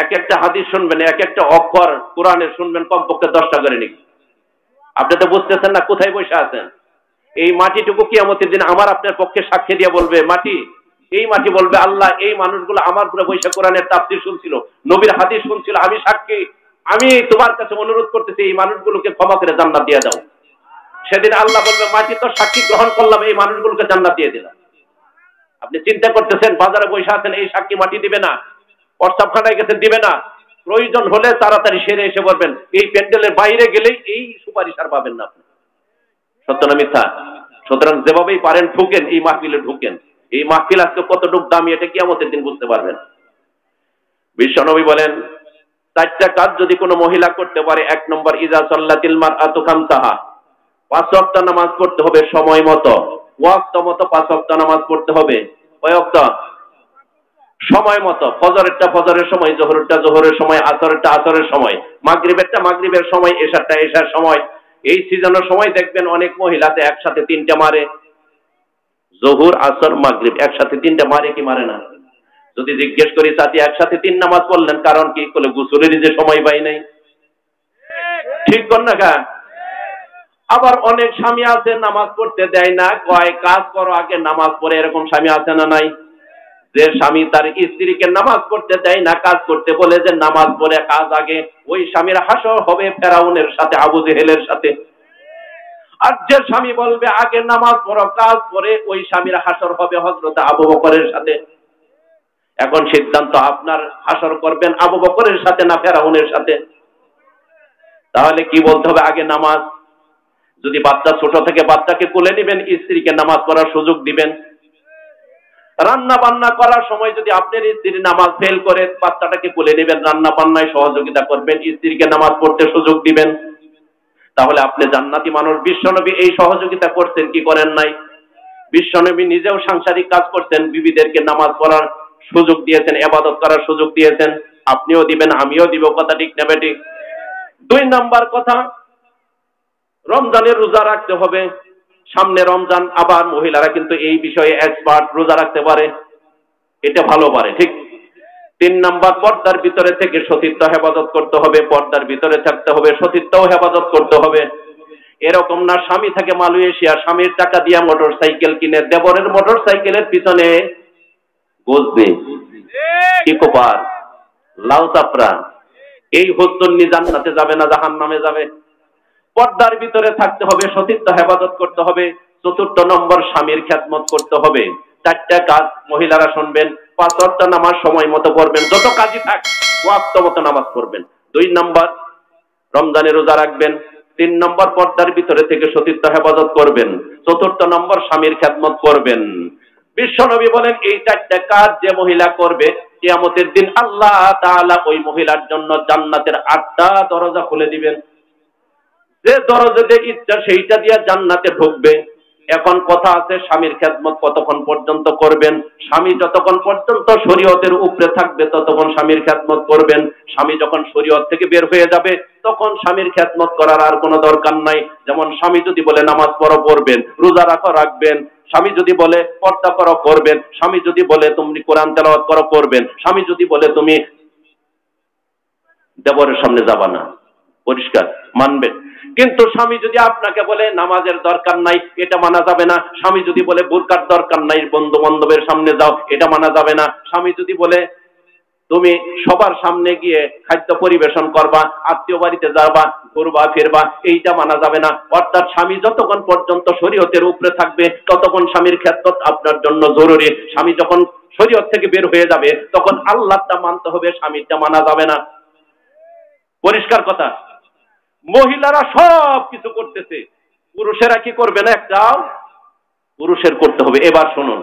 এক একটা হাদিস শুনবেন, এক একটা অক্ষর কোরআনের শুনবেন কমপক্ষে 10টা করে নাকি। আপনি তো বুঝতেছেন না কোথায় বসে আছেন। এই মাটিটুকু কিয়ামতের দিন আমার আপনার পক্ষে সাক্ষী দিয়ে বলবে, মাটি, এই মাটি বলবে আল্লাহ এই মানুষগুলো আমার পুরো বৈশা কোরআনের তাফসীর শুনছিল, নবীর হাদিস শুনছিল, আমি সাক্ষী, আমি তোমার কাছে অনুরোধ করতেছি এই মানুষগুলোকে ক্ষমা করে জান্নাত দিয়ে দাও। সেদিন আল্লাহ বলবে মাটি তো সাক্ষী গ্রহণ করলাম, এই মানুষগুলোকে জান্নাত দিয়ে দিলাম। আপনি চিন্তা করতেছেন বাজারে বসে আছেন, এই সাক্ষী মাটি দিবে না, প্রস্তাবখানায় গেছেন দিবে না, প্রয়োজন হলে তাড়াতাড়ি সেরে এসে বলবেন, এই প্যান্ডেলের বাইরে গেলেই এই সুপারিশ আর পাবেন না আপনি। সত্য না মিথ্যা? সুতরাং যেভাবেই পারেন ঢুকেন, এই মাহফিলে ঢুকেন। এই মাহফিল আজকে কতটুকু দামি এটা কিয়ামতের দিন বুঝতে পারবেন। বিশ্বনবী বলেন 4টা কাজ যদি কোনো মহিলা করতে পারে, 1 নম্বর ইজা সাল্লাতিল মারআতু খামসাহা, 5 ওয়াক্ত নামাজ পড়তে হবে সময় মতো, ওয়াক্ত মতো 5 ওয়াক্ত নামাজ পড়তে হবে। কয় ওয়াক্ত? সময় মতো। ফজরেরটা ফজরের সময়, জোহরেরটা জোহরের সময়, আসরেরটা আসরের সময়, মাগরিবেরটা মাগরিবের সময়, এশারটা এশার সময়। এই সিজনের সময় দেখবেন অনেক মহিলাতে একসাথে 3টা মারে, জোহর আসর মাগরিব একসাথে 3টা মারে কি মারে না? যদি জিজ্ঞেস করি চাচি একসাথে 3 নামাজ পড়লেন কারণ কি, বলে গোসলেরই যে সময় পাই নাই। ঠিক কর না কা? আবার অনেক স্বামী আছে নামাজ পড়তে দেয় না, কয় কাজ করো আগে নামাজ পড়ে, এরকম স্বামী আছে না নাই? যে স্বামী তার স্ত্রীকে নামাজ পড়তে দেয় না, কাজ করতে বলে যে নামাজ পড়ে কাজ আগে, ওই স্বামীর হাসর হবে ফেরাউনের সাথে, আবু জেহেলের সাথে। আর যে স্বামী বলবে আগে নামাজ পড়ো কাজ পড়ে, ওই স্বামীর হাসর হবে হযরত আবু বকরের সাথে। এখন সিদ্ধান্ত আপনার, হাসর করবেন আবু বকরের সাথে না ফেরাউনের সাথে? তাহলে কি বলতে হবে? আগে নামাজ। যদি বাচ্চা ছোট থেকে বাচ্চাকে কোলে নেবেন, স্ত্রীকে নামাজ পড়ার সুযোগ দিবেন। রান্না বান্না করার সময় যদি আপনার স্ত্রী নামাজ ফেল করে, বাচ্চাটাকে কোলে নেবেন, রান্না বান্নায় সহযোগিতা করবেন, স্ত্রীকে নামাজ পড়তে সুযোগ দিবেন। তাহলে আপনি জান্নাতি মানুষ। বিশ্বনবী এই সহযোগিতা করছেন কি করেন নাই? বিশ্বনবী নিজেও সাংসারিক কাজ করছেন, বিবিদেরকে নামাজ পড়ার সুযোগ দিয়েছেন, ইবাদত করার সুযোগ দিয়েছেন। আপনিও দিবেন, আমিও দিব। কথা ঠিক না বেঠিক? 2 নাম্বার কথা, রমজানের রোজা রাখতে হবে। সামনে রমজান, আবার মহিলারা কিন্তু এই বিষয়ে এক্সপার্ট, রোজা রাখতে পারে, এটা ভালো পারে, ঠিক। 3 নাম্বার, পর্দার ভিতরে থেকে সতীত্ব হেফাজত করতে হবে, পর্দার ভিতরে থাকতে হবে, সতীত্বও হেফাজত করতে হবে। এরকম না স্বামী থাকে মালয়েশিয়া, স্বামীর টাকা দিয়ে মোটর সাইকেল কিনে দেবরের মোটর সাইকেলের পিছনে বসবে, ইকোপার, লাউ চাপড়া, এই হুজ্জুন্নি জান্নাতে যাবে না জাহান্নামে যাবে। পর্দার ভিতরে থাকতে হবে, সতীত্ব হেফাজত করতে হবে। 4 নম্বর, স্বামীর খেদমত করতে হবে। 4টা কাজ মহিলারা শুনবেন। 5 ওয়াক্ত নামাজ সময় মতো পড়বেন, যত কাজই থাক ওয়াক্ত মতো নামাজ পড়বেন। 2 নম্বর, রমজানে রোজা রাখবেন। 3 নম্বর, পর্দার ভিতরে থেকে সতীত্ব হেফাজত করবেন। 4 নম্বর, স্বামীর খেদমত করবেন। বিশ্বনবী বলেন এই 4টা কাজ যে মহিলা করবে, কিয়ামতের দিন আল্লাহ তাআলা ওই মহিলার জন্য জান্নাতের 8টা দরজা খুলে দিবেন। যে দরজা দিয়ে ইচ্ছা সেইটা দিয়ে জান্নাতে ঢুকবে। এখন কথা আছে, স্বামীর খেদমত কতক্ষণ পর্যন্ত করবেন? স্বামী যতক্ষণ পর্যন্ত শরীয়তের উপরে থাকবে ততক্ষণ স্বামীর খেদমত করবেন। স্বামী যখন শরীয়ত থেকে বের হয়ে যাবে তখন স্বামীর খেদমত করার আর কোনো দরকার নাই। যেমন স্বামী যদি বলে নামাজ পড়ো পড়বেন, রোজা রাখো রাখবেন, স্বামী যদি বলে পর্দা করো করবেন, স্বামী যদি বলে তুমি কোরআন তেলাওয়াত করো করবেন, স্বামী যদি বলে তুমি দেবরের সামনে যাবা না, পরিষ্কার মানবেন। কিন্তু স্বামী যদি আপনাকে বলে নামাজের দরকার নাই, এটা মানা যাবে না। স্বামী যদি বলে বুরকার দরকার নাই, বন্ধু বান্ধবের সামনে যাও, এটা মানা যাবে না। স্বামী যদি বলে তুমি সবার সামনে গিয়ে খাদ্য পরিবেশন করবা, আত্মীয় বাড়িতে যাবা, ঘুরবা ফিরবা, এইটা মানা যাবে না। অর্থাৎ স্বামী যতক্ষণ পর্যন্ত শরীয়তের উপরে থাকবে ততক্ষণ স্বামীর খেদমত আপনার জন্য জরুরি। স্বামী যখন শরীয়ত থেকে বের হয়ে যাবে তখন আল্লাহটা মানতে হবে, স্বামীরটা মানা যাবে না। পরিষ্কার কথা। মহিলারা সব কিছু করতেছে, পুরুষেরা কি করবে না? একটাও পুরুষের করতে হবে। এবার শুনুন।